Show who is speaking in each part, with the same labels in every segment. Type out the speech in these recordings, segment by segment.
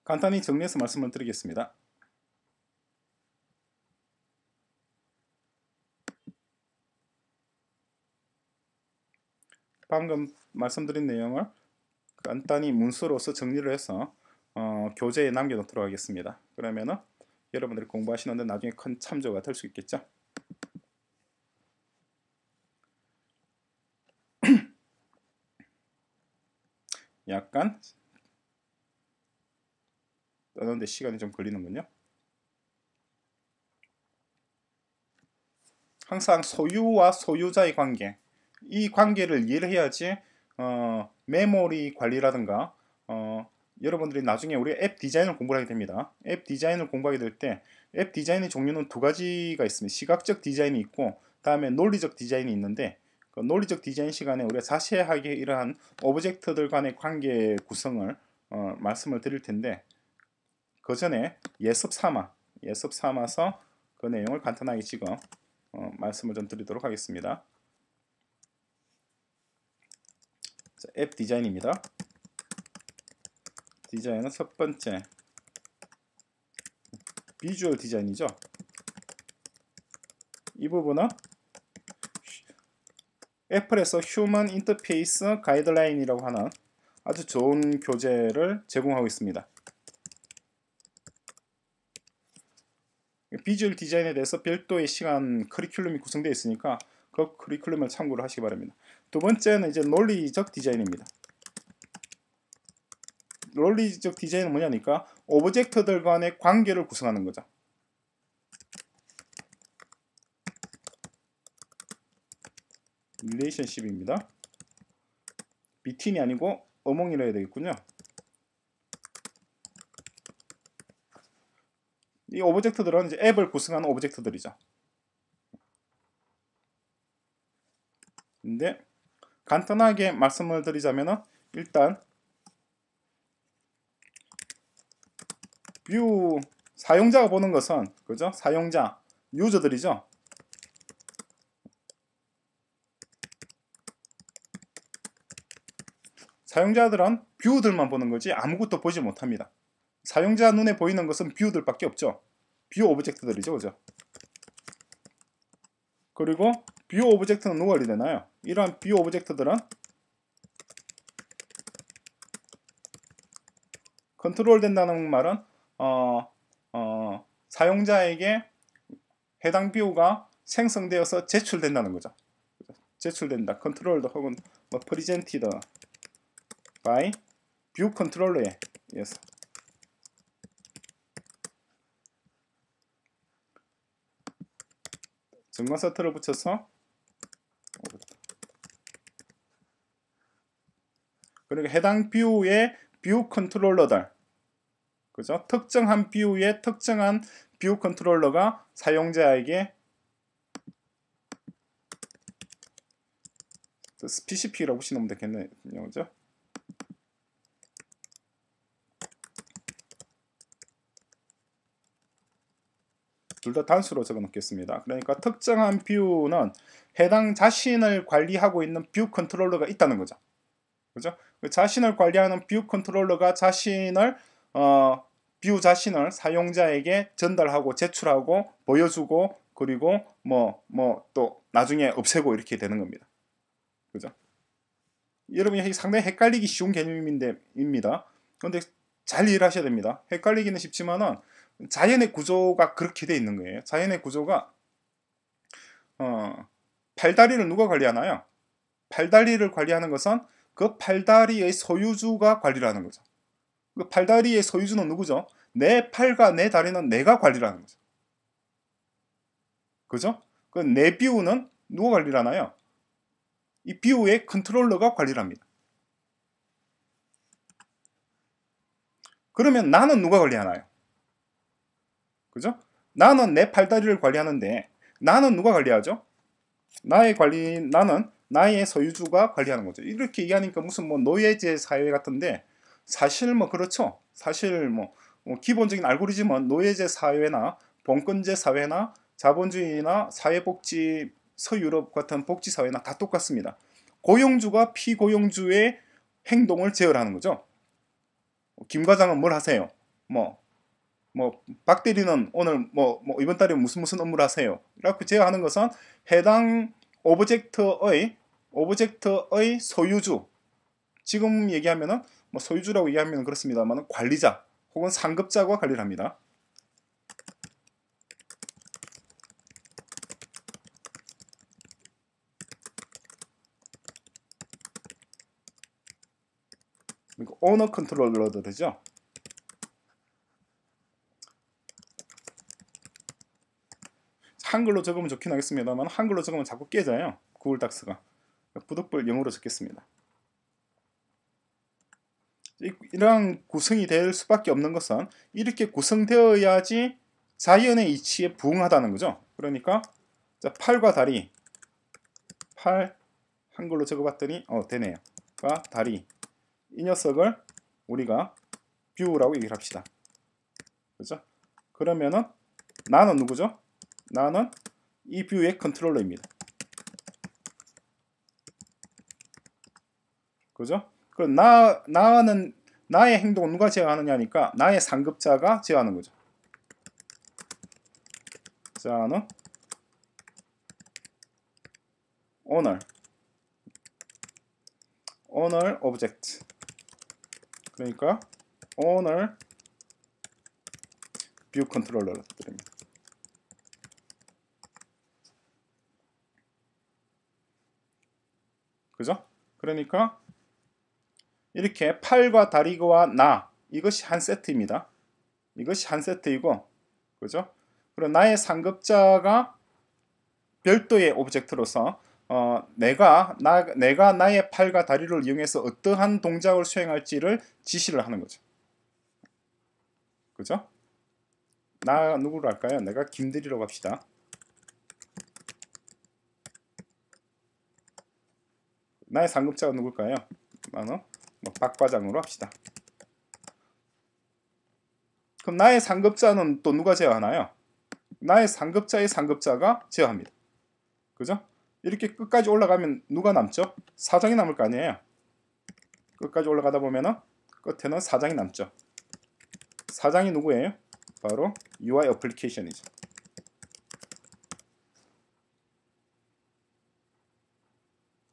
Speaker 1: 간단히 정리해서 말씀을 드리겠습니다. 방금 말씀드린 내용을 간단히 문서로서 정리를 해서 교재에 남겨놓도록 하겠습니다. 그러면은 여러분들이 공부하시는데 나중에 큰 참조가 될 수 있겠죠. 약간 떠는데 시간이 좀 걸리는군요. 항상 소유와 소유자의 관계, 이 관계를 이해를 해야지 메모리 관리라든가 여러분들이 나중에 우리 앱 디자인을 공부하게 됩니다. 앱 디자인을 공부하게 될 때 앱 디자인의 종류는 두 가지가 있습니다. 시각적 디자인이 있고 다음에 논리적 디자인이 있는데 그 논리적 디자인 시간에 우리가 자세하게 이러한 오브젝트들 간의 관계 구성을 말씀을 드릴 텐데 그 전에 예습 삼아서 그 내용을 간단하게 지금 말씀을 좀 드리도록 하겠습니다. 자, 앱 디자인입니다. 디자인은 첫 번째 비주얼 디자인이죠. 이 부분은 애플에서 휴먼 인터페이스 가이드라인이라고 하는 아주 좋은 교재를 제공하고 있습니다. 비주얼 디자인에 대해서 별도의 시간 커리큘럼이 구성되어 있으니까 그 커리큘럼을 참고를 하시기 바랍니다. 두 번째는 이제 논리적 디자인입니다. 논리적 디자인은 뭐냐니까 오브젝트들 간의 관계를 구성하는 거죠. 릴레이션십입니다. 비틴이 아니고 어몽이라 해야 되겠군요. 이 오브젝트들은 이제 앱을 구성하는 오브젝트들이죠. 근데 간단하게 말씀을 드리자면은 일단 뷰 사용자가 보는 것은 그죠? 사용자 유저들이죠. 사용자들은 뷰들만 보는 거지 아무것도 보지 못합니다. 사용자 눈에 보이는 것은 뷰들밖에 없죠. 뷰 오브젝트들이죠, 그죠? 그리고 뷰 오브젝트는 누가 관리되나요? 이러한 뷰 오브젝트들은 컨트롤 된다는 말은 사용자에게 해당 뷰가 생성되어서 제출된다는 거죠. 제출된다. 컨트롤드 혹은 뭐 프리젠티드 by 뷰 컨트롤러에 의해서. 정관 서트를 붙여서 그러니까 해당 뷰의 뷰 컨트롤러들 그죠? 특정한 뷰의 특정한 뷰 컨트롤러가 사용자에게 스피시픽이라고 보시면 되겠네요. 그죠? 둘 다 단수로 적어 놓겠습니다. 그러니까 특정한 뷰는 해당 자신을 관리하고 있는 뷰 컨트롤러가 있다는 거죠. 그죠? 자신을 관리하는 뷰 컨트롤러가 자신을 뷰 자신을 사용자에게 전달하고 제출하고 보여주고 그리고 또 나중에 없애고 이렇게 되는 겁니다. 그죠? 여러분이 상당히 헷갈리기 쉬운 개념입니다. 그런데 잘 이해를 하셔야 됩니다. 헷갈리기는 쉽지만은 자연의 구조가 그렇게 돼 있는 거예요. 자연의 구조가 팔다리를 누가 관리하나요? 팔다리를 관리하는 것은 그 팔다리의 소유주가 관리를 하는 거죠. 그 팔다리의 소유주는 누구죠? 내 팔과 내 다리는 내가 관리를 하는 거죠. 그죠? 그 내 뷰는 누가 관리를 하나요? 이 뷰의 컨트롤러가 관리를 합니다. 그러면 나는 누가 관리하나요? 그죠? 나는 내 팔다리를 관리하는데 나는 누가 관리하죠? 나는 나의 소유주가 관리하는 거죠. 이렇게 얘기하니까 무슨 노예제 사회 같은데 사실 그렇죠. 사실 기본적인 알고리즘은 노예제 사회나 봉건제 사회나 자본주의나 사회복지 서유럽 같은 복지 사회나 다 똑같습니다. 고용주가 피고용주의 행동을 제어하는 거죠. 김 과장은 뭘 하세요? 박 대리는 오늘 이번 달에 무슨 업무를 하세요? 이렇게 제어하는 것은 해당 오브젝트의 소유주, 지금 얘기하면은 소유주라고 얘기하면 그렇습니다만 관리자 혹은 상급자가 관리를 합니다. 그러니까 오너 컨트롤러들이죠. 한글로 적으면 좋긴 하겠습니다만 한글로 적으면 자꾸 깨져요. 구글 닥스가. 부득불 영어로 적겠습니다. 이러한 구성이 될 수밖에 없는 것은 이렇게 구성되어야지 자연의 이치에 부응하다는 거죠. 그러니까 자, 팔과 다리, 팔 한글로 적어봤더니 되네요. 과 다리, 이 녀석을 우리가 뷰라고 얘기를 합시다. 그죠? 그러면은 나는 누구죠? 나는 이 뷰의 컨트롤러입니다. 그죠? 그럼 나는 나의 행동을 누가 제어하느냐니까 나의 상급자가 제어하는 거죠. 자는 owner object, 그러니까 owner view controller들입니다. 그죠? 그러니까 이렇게 팔과 다리와 나, 이것이 한 세트입니다. 이것이 한 세트이고, 그죠? 그리고 나의 상급자가 별도의 오브젝트로서 내가 나의 팔과 다리를 이용해서 어떠한 동작을 수행할지를 지시를 하는 거죠. 그죠? 나 누구로 할까요? 내가 김대리라고 합시다. 나의 상급자가 누굴까요? 나는 박 과장으로 합시다. 그럼 나의 상급자는 또 누가 제어하나요? 나의 상급자의 상급자가 제어합니다. 그죠? 이렇게 끝까지 올라가면 누가 남죠? 사장이 남을 거 아니에요. 끝까지 올라가다 보면은 끝에는 사장이 남죠. 사장이 누구예요? 바로 UI 어플리케이션이죠.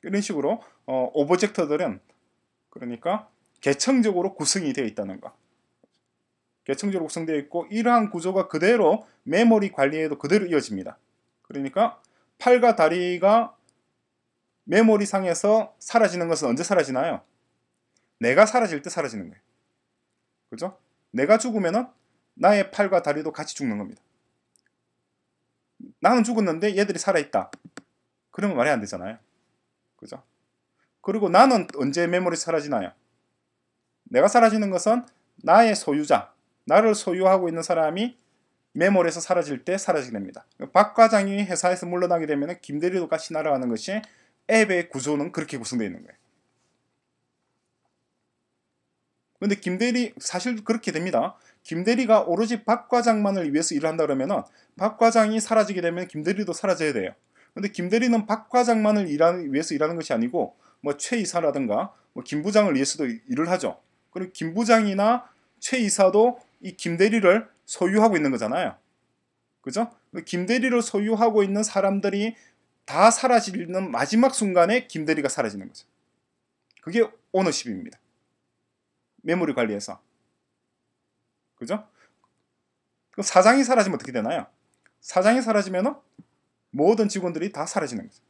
Speaker 1: 이런 식으로 오브젝트들은 그러니까 계층적으로 구성이 되어 있다는 거. 계층적으로 구성되어 있고 이러한 구조가 그대로 메모리 관리에도 그대로 이어집니다. 그러니까 팔과 다리가 메모리 상에서 사라지는 것은 언제 사라지나요? 내가 사라질 때 사라지는 거예요. 그죠? 내가 죽으면은 나의 팔과 다리도 같이 죽는 겁니다. 나는 죽었는데 얘들이 살아있다. 그러면 말이 안 되잖아요. 그죠? 그리고 나는 언제 메모리 사라지나요? 내가 사라지는 것은 나의 소유자, 나를 소유하고 있는 사람이 메모리에서 사라질 때 사라지게 됩니다. 박 과장이 회사에서 물러나게 되면 김대리도 같이 날아가는 것이 앱의 구조는 그렇게 구성되어 있는 거예요. 근데 김대리 사실 그렇게 됩니다. 김대리가 오로지 박 과장만을 위해서 일을 한다 그러면 박 과장이 사라지게 되면 김대리도 사라져야 돼요. 근데 김대리는 박 과장만을 위해서 일하는 것이 아니고 최 이사라든가 김 부장을 위해서도 일을 하죠. 그리고 김 부장이나 최 이사도 이 김대리를 소유하고 있는 거잖아요. 그죠? 김대리를 소유하고 있는 사람들이 다 사라지는 마지막 순간에 김대리가 사라지는 거죠. 그게 오너십입니다. 메모리 관리에서. 그죠? 그럼 사장이 사라지면 어떻게 되나요? 사장이 사라지면 모든 직원들이 다 사라지는 거죠.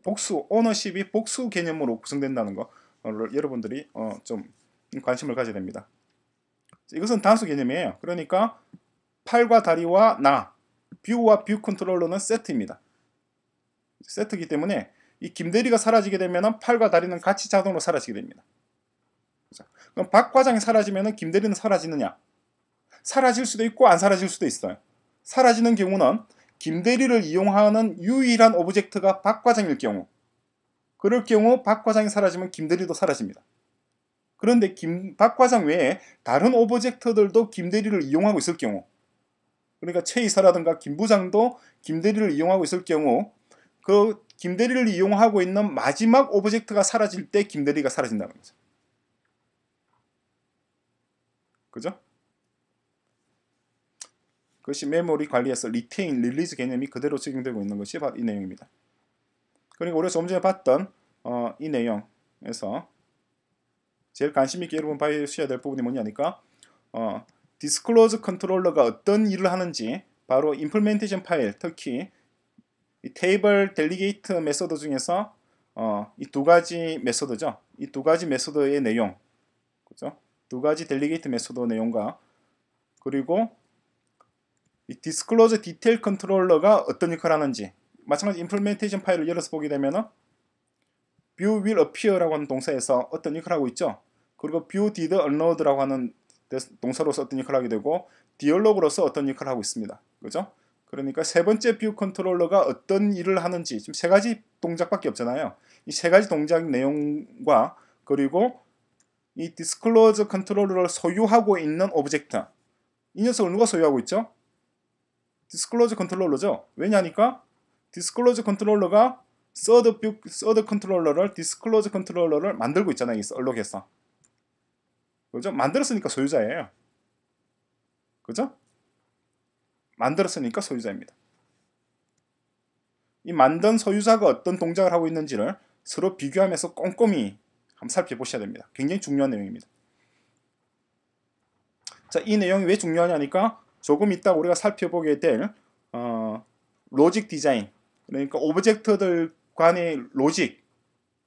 Speaker 1: 복수, 오너십이 복수 개념으로 구성된다는 거를 여러분들이 좀 관심을 가져야 됩니다. 이것은 단수 개념이에요. 그러니까 팔과 다리와 나, 뷰와 뷰 컨트롤러는 세트입니다. 세트이기 때문에 이 김대리가 사라지게 되면 팔과 다리는 같이 자동으로 사라지게 됩니다. 그럼 박 과장이 사라지면 김대리는 사라지느냐? 사라질 수도 있고 안 사라질 수도 있어요. 사라지는 경우는 김대리를 이용하는 유일한 오브젝트가 박 과장일 경우, 그럴 경우 박 과장이 사라지면 김대리도 사라집니다. 그런데 박 과장 외에 다른 오브젝트들도 김대리를 이용하고 있을 경우, 그러니까 최 이사라든가 김 부장도 김대리를 이용하고 있을 경우 그 김대리를 이용하고 있는 마지막 오브젝트가 사라질 때 김대리가 사라진다는 거죠. 그죠? 그것이 메모리 관리에서 리테인, 릴리즈 개념이 그대로 적용되고 있는 것이 바로 이 내용입니다. 그러니까 우리가 좀 전에 봤던 이 내용에서 제일 관심 있게 여러분 봐주셔야 될 부분이 뭐냐니까 디스클로즈 컨트롤러가 어떤 일을 하는지 바로 임플멘테이션 파일, 특히 이 테이블 델리게이트 메소드 중에서 이 두 가지 메소드죠. 이 두 가지 메소드의 내용, 그죠? 두 가지 델리게이트 메소드 내용과 그리고 이 디스클로즈 디테일 컨트롤러가 어떤 역할을 하는지 마찬가지 임플멘테이션 파일을 열어서 보게 되면은 view will appear라고 하는 동사에서 어떤 역할을 하고 있죠. 그리고 view did unload라고 하는 동사로서 어떤 역할을 하게 되고 디얼로그로서 어떤 역할을 하고 있습니다. 그죠? 그러니까 세 번째 뷰 컨트롤러가 어떤 일을 하는지 지금 세 가지 동작밖에 없잖아요. 이 세 가지 동작 내용과 그리고 이 디스클로즈 컨트롤러를 소유하고 있는 오브젝트, 이 녀석을 누가 소유하고 있죠? 디스클로즈 컨트롤러죠. 왜냐니까 디스클로즈 컨트롤러가 서드 컨트롤러를 디스클로즈 컨트롤러를 만들고 있잖아요. 이 얼록에서. 그죠? 만들었으니까 소유자예요. 그죠? 만들었으니까 소유자입니다. 이 만든 소유자가 어떤 동작을 하고 있는지를 서로 비교하면서 꼼꼼히 한번 살펴보셔야 됩니다. 굉장히 중요한 내용입니다. 자, 이 내용이 왜 중요하냐니까 조금 이따 우리가 살펴보게 될 로직 디자인, 그러니까 오브젝트들 간의 로직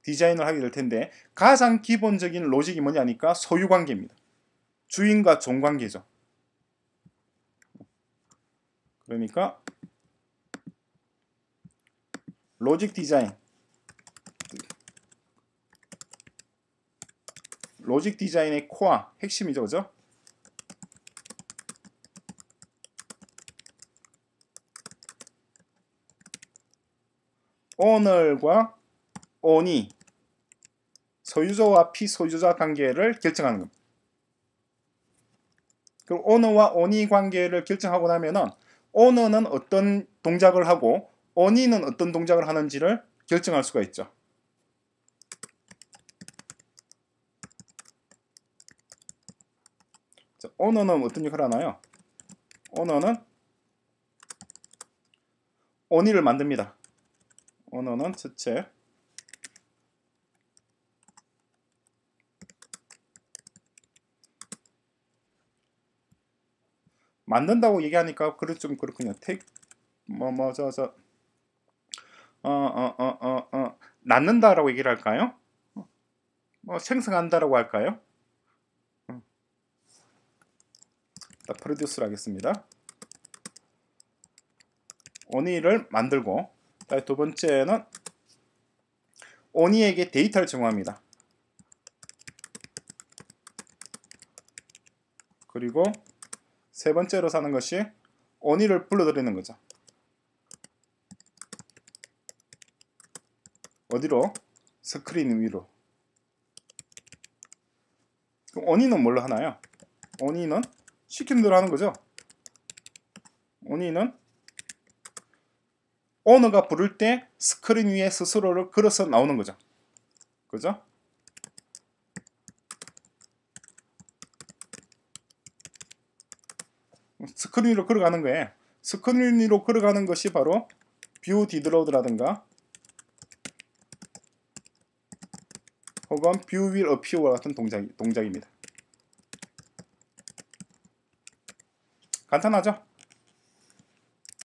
Speaker 1: 디자인을 하게 될 텐데 가장 기본적인 로직이 뭐냐니까 소유관계입니다. 주인과 종관계죠. 그러니까 로직 디자인, 로직 디자인의 코어, 핵심이죠. 그죠? 오너과 온이 소유자와 피소유자 관계를 결정하는 겁니다. 그리고 오너와 온이 관계를 결정하고 나면은 오너는 어떤 동작을 하고 온이는 어떤 동작을 하는지를 결정할 수가 있죠. 자, 오너는 어떤 역할을 하나요? 오너는 온이를 만듭니다. 오너는 첫째 만든다고 얘기하니까 좀 그렇군요. 낳는다라고 얘기를 할까요? 생성한다라고 할까요? 프로듀스를 하겠습니다. 오니를 만들고, 두 번째는 오니에게 데이터를 제공합니다. 그리고 세 번째로 사는 것이 오니를 불러들이는 거죠. 어디로? 스크린 위로. 그럼 오니는 뭘로 하나요? 오니는 시키는 대로 하는 거죠. 오니는 오너가 부를 때 스크린 위에 스스로를 걸어서 나오는 거죠. 그죠? 스크린 위로 걸어가는 거예요. 스크린 위로 걸어가는 것이 바로 뷰 디드로드라든가 혹은 뷰 윌 어피어와 같은 동작입니다. 간단하죠?